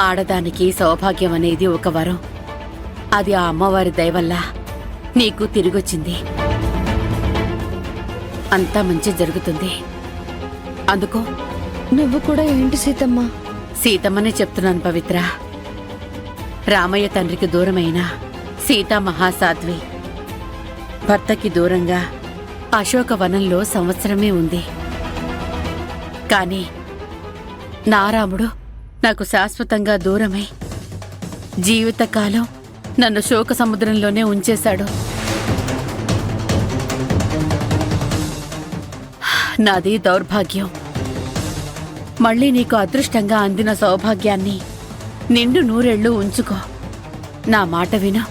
ఆడదానికి సౌభాగ్యం అనేది ఒక వరం. అది ఆ అమ్మవారి దయవల్ల నీకు తిరిగొచ్చింది. అంతా మంచి జరుగుతుంది. అందుకో. నువ్వు కూడా ఏంటి సీతమ్మ? సీతమ్మనే చెప్తున్నాను పవిత్ర. రామయ్య తండ్రికి దూరమైన సీతా మహాసాధ్వి భర్తకి దూరంగా అశోకవనంలో సంవత్సరమే ఉంది. కాని నా రాముడు నాకు శాశ్వతంగా దూరమై జీవితకాలం నన్ను శోక సముద్రంలోనే ఉంచేశాడు. నాది దౌర్భాగ్యం. మళ్ళీ నీకు అదృష్టంగా అందిన సౌభాగ్యాన్ని నిండు నూరేళ్లు ఉంచుకో. నా మాట విను.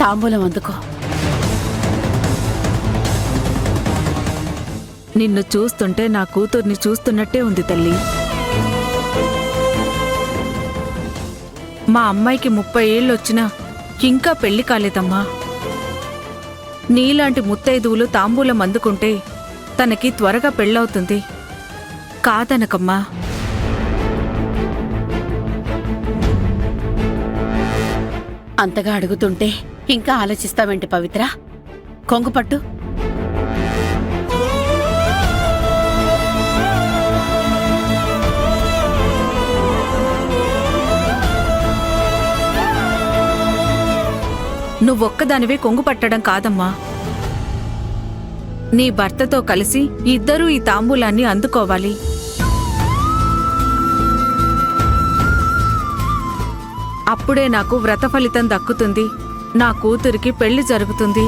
తాంబూలం అందుకో. నిన్ను చూస్తుంటే నా కూతుర్ని చూస్తున్నట్టే ఉంది తల్లి. మా అమ్మాయికి 30 ఏళ్ళొచ్చినా ఇంకా పెళ్లి కాలేదమ్మా. నీలాంటి ముత్తైదువులు తాంబూలం అందుకుంటే తనకి త్వరగా పెళ్ళవుతుంది. కాదనకమ్మా. అంతగా అడుగుతుంటే ఇంకా ఆలోచిస్తావేంటి పవిత్ర? కొంగుపట్టు. నువ్వొక్కదానివే కొంగు పట్టడం కాదమ్మా. నీ భర్తతో కలిసి ఇద్దరూ ఈ తాంబూలాన్ని అందుకోవాలి. అప్పుడే నాకు వ్రత ఫలితం దక్కుతుంది. నా కూతురికి పెళ్లి జరుగుతుంది.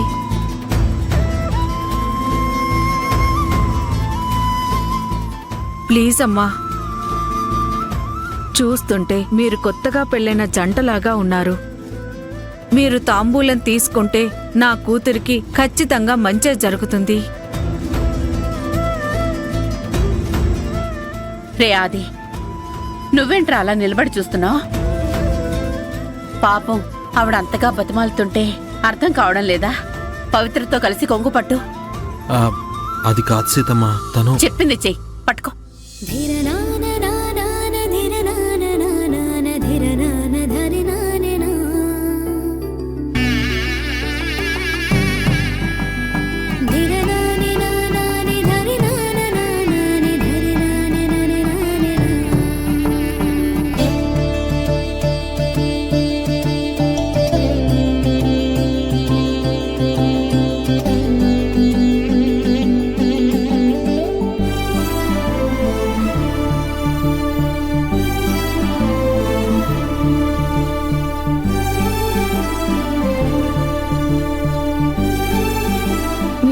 ప్లీజ్ అమ్మా. చూస్తుంటే మీరు కొత్తగా పెళ్ళైన జంటలాగా ఉన్నారు. మీరు తాంబూలం తీసుకుంటే నా కూతురికి ఖచ్చితంగా మంచే జరుగుతుంది. రే ఆది, నువ్వేంట్రా అలా నిలబడి చూస్తున్నావు? పాపం ఆవిడ అంతగా బతిమాలుతుంటే అర్థం కావడం లేదా? పవిత్రతో కలిసి కొంగుపట్టు. అది కాదు సీతమ్మ, తను చెప్పింది చెయ్యి. పట్టుకో.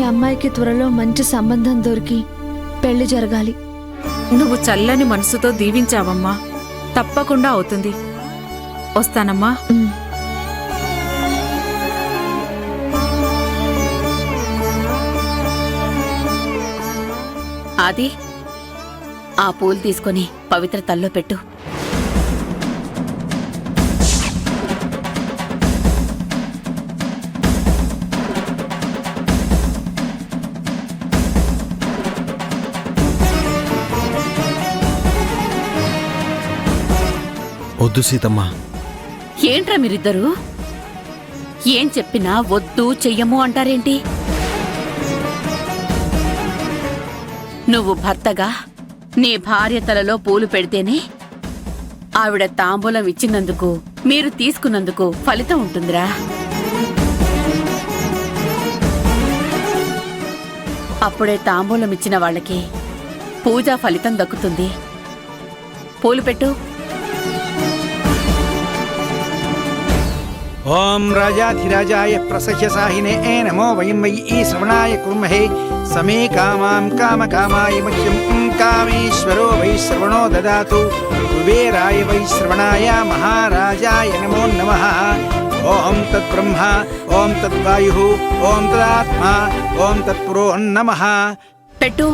అమ్మాయికి త్వరలో మంచి సంబంధం దొరికి పెళ్లి జరగాలి. నువ్వు చల్లని మనసుతో దీవించావమ్మా. తప్పకుండా అవుతుంది. వస్తానమ్మా. ఆది, ఆ పూలు తీసుకొని పవిత్ర తల్లో పెట్టు. వద్దు సీతమ్మ. ఏంట్రా మీరిద్దరూ? ఏం చెప్పినా వద్దు చెయ్యము అంటారేంటి? నువ్వు భర్తగా నీ భార్య తలలో పూలు పెడితేనే ఆవిడ తాంబూలం ఇచ్చినందుకు, మీరు తీసుకున్నందుకు ఫలితం ఉంటుందిరా. అప్పుడే తాంబూలం ఇచ్చిన వాళ్ళకి పూజా ఫలితం దక్కుతుంది. పూలు పెట్టు. ఓం రాజాధిరాజాయ ప్రసహ్యసాహినే నమో వయం వై ఈ శ్రవణాయ కుర్మహే సమే కామాం కామకామాయ మహ్యం కామేశ్వరో వై శ్రవణో దదాతు కుబేరాయ వై శ్రవణాయ మహారాజాయ నమో నమః. ఓం తద్బ్రహ్మ, ఓం తద్వాయు, ఓం తదాత్మ, ఓం తత్పురో నమః. పెట్టు.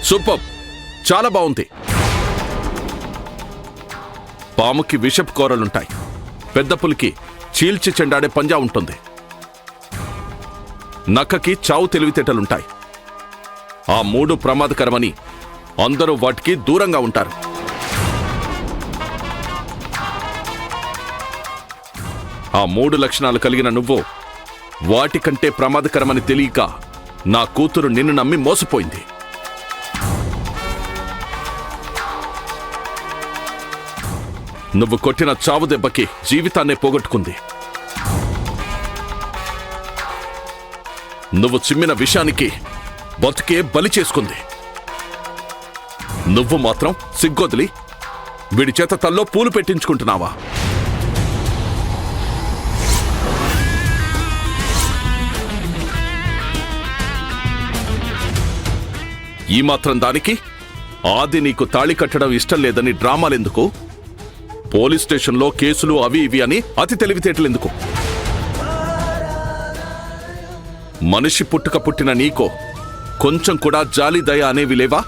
సూపర్, చాలా బాగుంది. పాముకి విషపు కూరలుంటాయి, పెద్ద పులికి చీల్చి చెండాడే పంజా ఉంటుంది, నక్కకి చావు తెలివితేటలుంటాయి. ఆ 3 ప్రమాదకరమని అందరూ వాటికి దూరంగా ఉంటారు. ఆ 3 లక్షణాలు కలిగిన నువ్వు వాటికంటే ప్రమాదకరమని తెలియక నా కూతురు నిన్ను నమ్మి మోసపోయింది. నువ్వు కొట్టిన చావు దెబ్బకి జీవితాన్నే పోగొట్టుకుంది. నువ్వు చిమ్మిన విషానికి బతుకే బలి చేసుకుంది. నువ్వు మాత్రం సిగ్గొదిలి వీడి చేత తల్లో పూలు పెట్టించుకుంటున్నావా? ఈ మాత్రం దానికి ఆది నీకు తాళి కట్టడం ఇష్టం లేదని డ్రామాలెందుకు? పోలీస్ స్టేషన్లో కేసులు అవి ఇవి అని అతి తెలివితేటలెందుకు? మనిషి పుట్టుక పుట్టిన నీకో కొంచెం కూడా జాలి దయ అనేవి లేవా?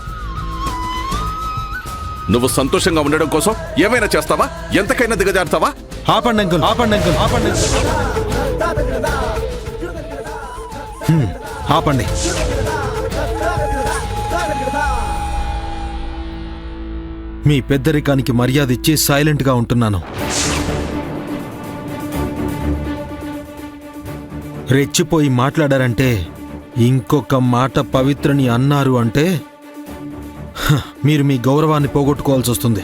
నువ్వు సంతోషంగా ఉండడం కోసం ఏమైనా చేస్తావా? ఎంతకైనా దిగజారుతావా? ఆపండి అంకుల్, ఆపండి అంకుల్, ఆపండి. ఆపండి. మీ పెద్దరికానికి మర్యాద ఇచ్చి సైలెంట్గా ఉంటున్నాను. రెచ్చిపోయి మాట్లాడారంటే, ఇంకొక మాట పవిత్రని అన్నారు అంటే మీరు మీ గౌరవాన్ని పోగొట్టుకోవాల్సి వస్తుంది.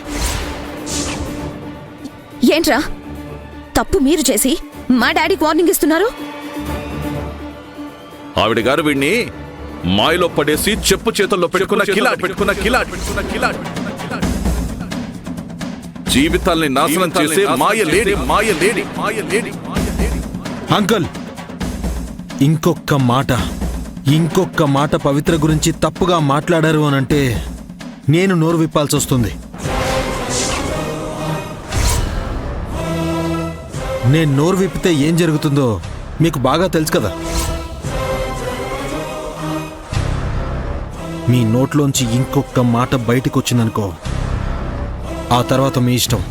ఏంట్రా తప్పు మీరు చేసి మా డాడీకి వార్నింగ్ ఇస్తున్నారు? ఆవిడ గారు వీడిని మాయలో పడేసి చెప్పు చేతుల్లో పెట్టుకున్న కిలాడి జీవితాల్ని నాశనం చేసే మాయలేడి. అంకుల్, ఇంకొక్క మాట పవిత్ర గురించి తప్పుగా మాట్లాడారు అనంటే నేను నోరు విప్పాల్సి వస్తుంది. నేను నోరు విప్పితే ఏం జరుగుతుందో మీకు బాగా తెలుసు కదా. మీ నోట్లోంచి ఇంకొక మాట బయటకు వచ్చిందనుకో, ఆ తర్వాత మీ ఇష్టం.